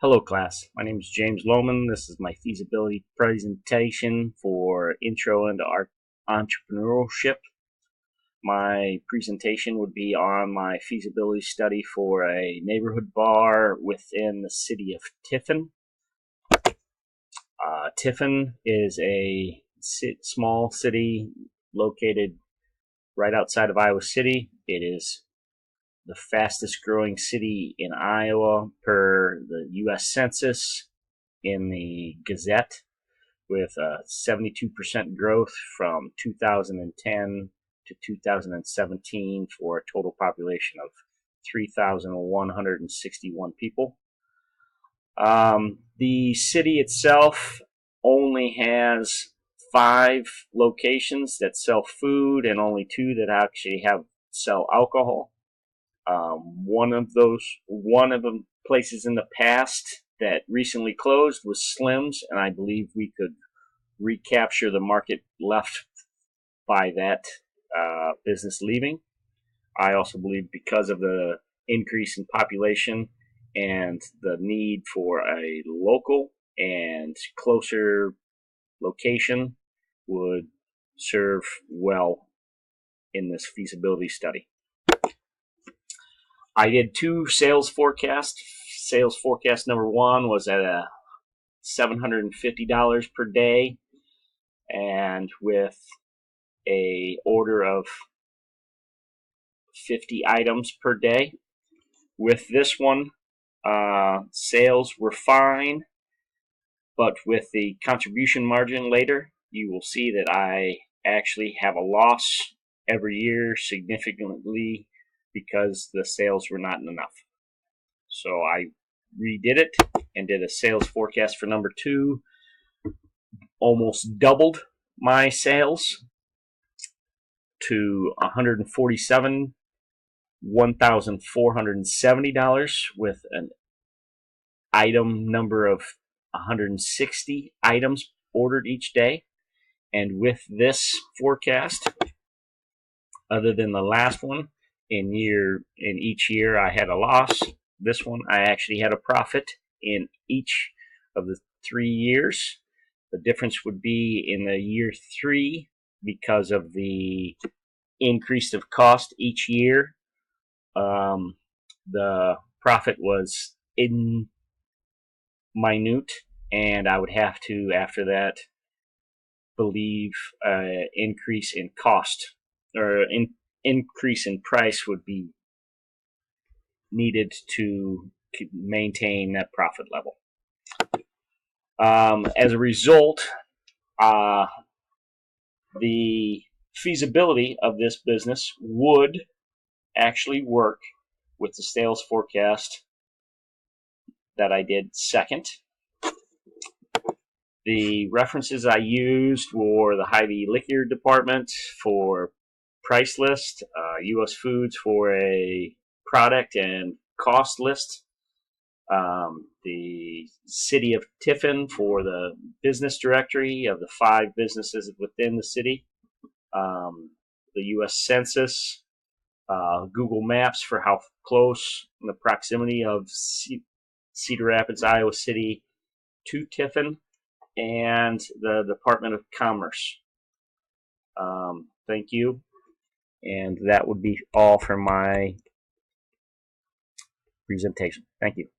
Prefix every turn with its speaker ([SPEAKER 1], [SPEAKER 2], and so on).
[SPEAKER 1] Hello class, my name is James Lohman. This is my feasibility presentation for Intro into Entrepreneurship. My presentation would be on my feasibility study for a neighborhood bar within the city of Tiffin. Tiffin is a small city located right outside of Iowa City. It is the fastest growing city in Iowa per the U.S. Census in the Gazette, with a 72% growth from 2010 to 2017 for a total population of 3,161 people. The city itself only has 5 locations that sell food and only 2 that actually sell alcohol. One of the places in the past that recently closed was Slim's, and I believe we could recapture the market left by that business leaving. I also believe because of the increase in population and the need for a local and closer location would serve well in this feasibility study. I did 2 sales forecasts. Sales forecast number 1 was at a $750 per day, and with a order of 50 items per day. With this one, sales were fine, but with the contribution margin later, you will see that I actually have a loss every year significantly because the sales were not enough. So I redid it and did a sales forecast for number 2, almost doubled my sales to $147,470 with an item number of 160 items ordered each day. And with this forecast, other than the last one, in each year I had a loss. This one I actually had a profit in each of the 3 years. The difference would be in the year 3, because of the increase of cost each year. The profit was minute, and I would have to, after that, believe increase in cost or increase in price would be needed to maintain that profit level. As a result, the feasibility of this business would actually work with the sales forecast that I did second. The references I used were the Hy-Vee Liquor Department for price list, U.S. Foods for a product and cost list, the City of Tiffin for the business directory of the 5 businesses within the city, the U.S. Census, Google Maps for how close the proximity of Cedar Rapids, Iowa City to Tiffin, and the Department of Commerce. Thank you. And that would be all for my presentation. Thank you.